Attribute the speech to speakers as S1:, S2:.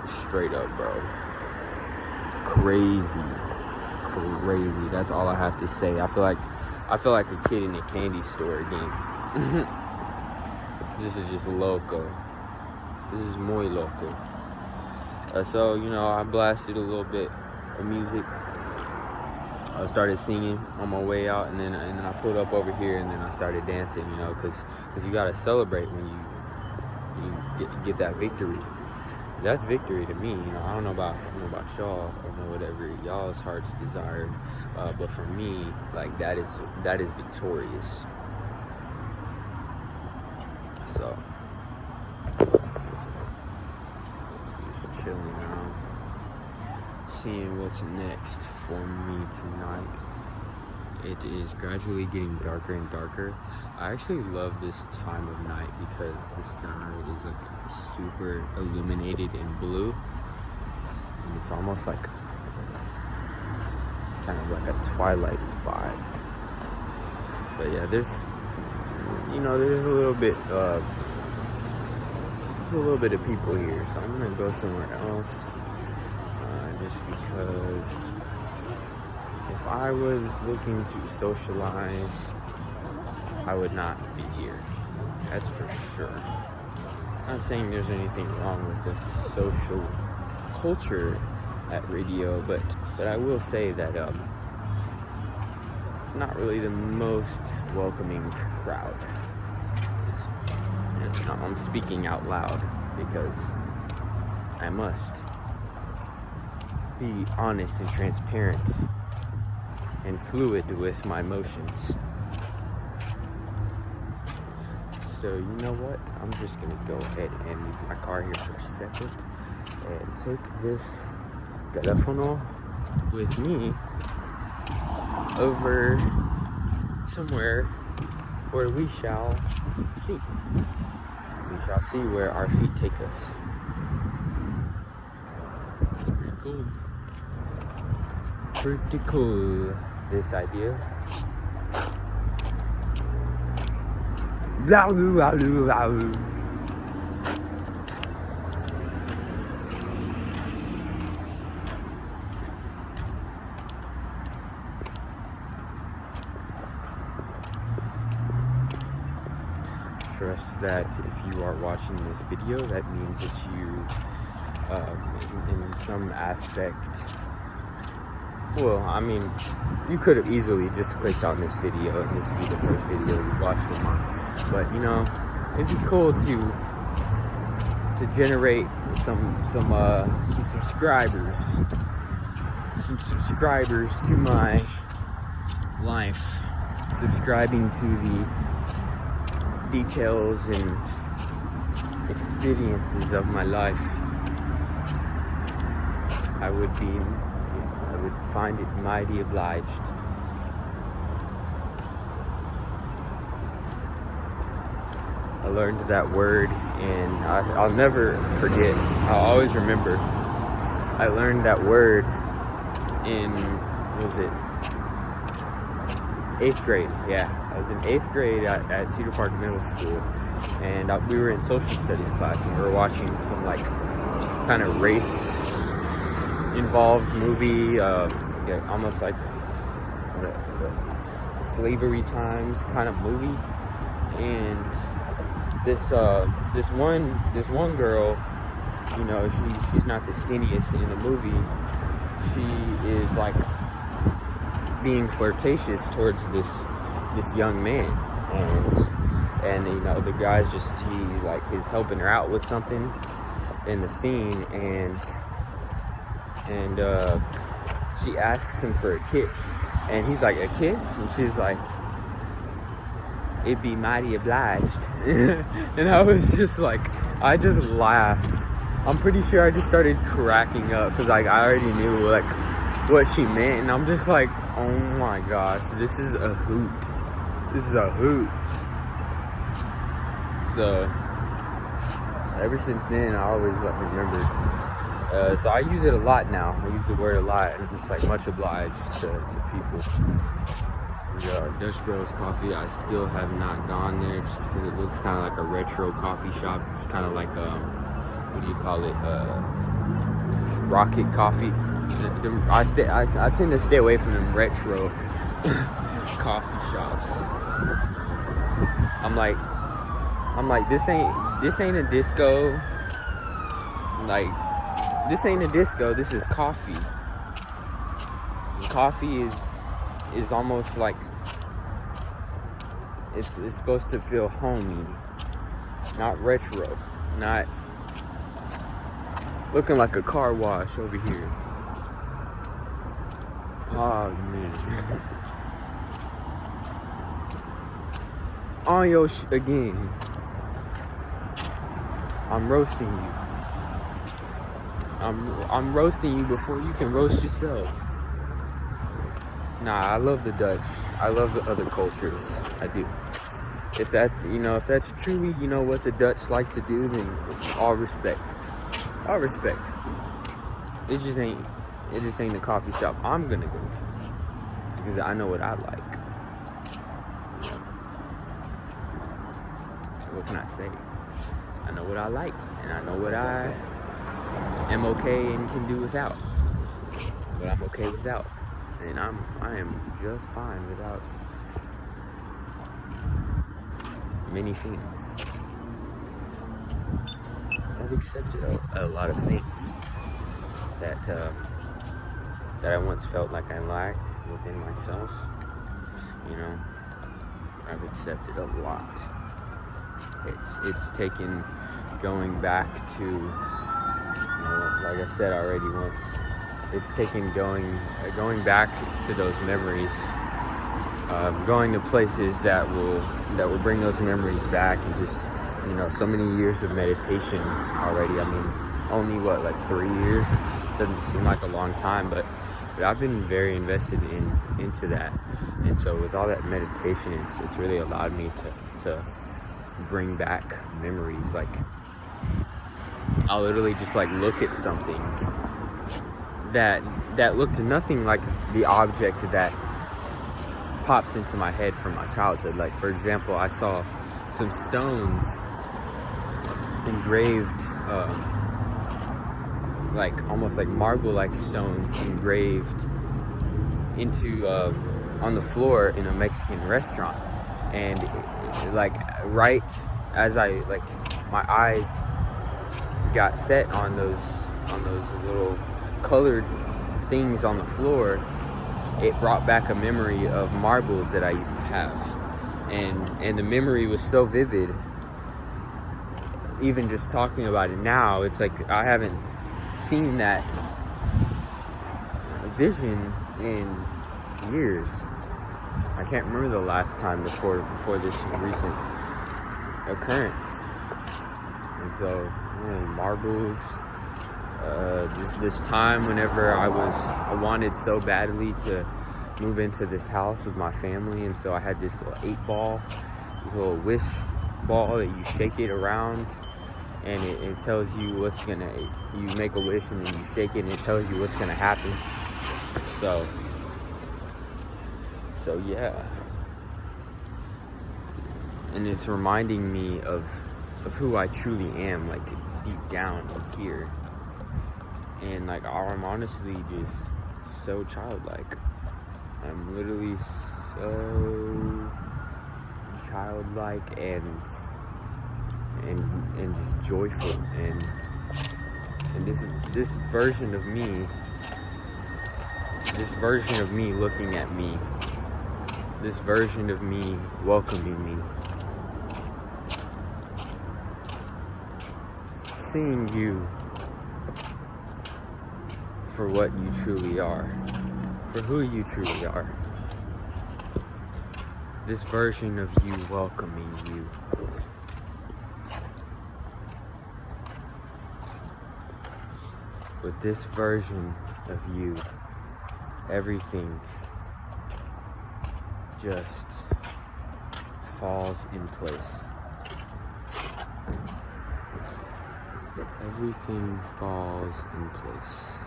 S1: Straight up, bro. Crazy. That's all I have to say. I feel like a kid in a candy store again. This is just loco. This is muy loco. So, I blasted a little bit of music. I started singing on my way out, and then I pulled up over here, and then I started dancing, because you gotta celebrate when you get that victory. That's victory to me. I don't know about y'all, or whatever y'all's heart's desire, but for me, like that is victorious. So just chilling out, seeing what's next for me tonight. It is gradually getting darker and darker. I actually love this time of night because the sky is like super illuminated in blue, and it's almost like kind of like a twilight vibe. But yeah, there's a little bit of people here, so I'm gonna go somewhere else, just because if I was looking to socialize, I would not be here. That's for sure. I'm not saying there's anything wrong with this social culture at radio, but I will say that it's not really the most welcoming crowd. I'm speaking out loud because I must be honest and transparent and fluid with my emotions. So you know what? I'm just gonna go ahead and leave my car here for a second and take this telefono with me over somewhere where we shall see. We shall see where our feet take us. It's pretty cool. Pretty cool, this idea. Blah, blah, blah, blah. Trust that if you are watching this video, that means that you, in some aspect, well, I mean, you could have easily just clicked on this video and this would be the first video you watched of mine. But it'd be cool to generate some subscribers, to my life, subscribing to the details and experiences of my life. I would find it mighty obliged. I learned that word, and I'll never forget. I'll always remember. I learned that word in, was it 8th grade? Yeah, I was in 8th grade at Cedar Park Middle School, and we were in social studies class, and we were watching some like kind of race involved movie, almost like slavery times kind of movie. And this one girl, she's not the skinniest in the movie. She is like being flirtatious towards this young man, and the guy's he's helping her out with something in the scene, and she asks him for a kiss, and he's like, a kiss? And she's like, it'd be mighty obliged. And I was just like, I just laughed. I'm pretty sure I just started cracking up because I already knew what she meant, and I'm just like, oh my gosh, this is a hoot. So ever since then, I always remembered. So I use it a lot now. I use the word a lot, and it's like much obliged to people. Dutch Bros Coffee, I still have not gone there just because it looks kind of like a retro coffee shop. It's kind of like what do you call it? rocket coffee. I tend to stay away from them retro coffee shops. I'm like this ain't a disco. Like, this ain't a disco. This is coffee. Coffee is almost like it's supposed to feel homey, not retro, not looking like a car wash over here. Oh man. On your again. I'm roasting you. I'm roasting you before you can roast yourself. Nah, I love the Dutch. I love the other cultures. I do. If that's truly, what the Dutch like to do, then all respect. All respect. It just ain't the coffee shop I'm gonna go to. Because I know what I like. What can I say? I know what I like, and I know what I am okay and can do without. But I'm okay without. And I am just fine without many things. I've accepted a lot of things that I once felt like I lacked within myself. I've accepted a lot. It's taken going back to, like I said already once, it's taken going back to those memories, going to places that will bring those memories back, and just so many years of meditation already. I mean, only like 3 years. It doesn't seem like a long time, but I've been very invested into that, and so with all that meditation, it's really allowed me to bring back memories. Like, I'll literally just like look at something that looked nothing like the object that pops into my head from my childhood. Like, for example, I saw some stones engraved, like almost like marble-like stones engraved into on the floor in a Mexican restaurant, and like right as my eyes got set on those little colored things on the floor, it brought back a memory of marbles that I used to have, and the memory was so vivid. Even just talking about it now, it's like I haven't seen that vision in years. I can't remember the last time before this recent occurrence. And so, marbles. This time whenever I wanted so badly to move into this house with my family, and so I had this little 8-ball, this little wish ball that you shake it around, and it tells you you make a wish, and then you shake it and it tells you what's gonna happen. So yeah, and it's reminding me of who I truly am, like deep down in here. And like, I'm honestly just so childlike. I'm literally so childlike and just joyful, and this version of me looking at me, this version of me welcoming me, seeing you for what you truly are, for who you truly are. This version of you welcoming you. With this version of you, everything just falls in place. Everything falls in place.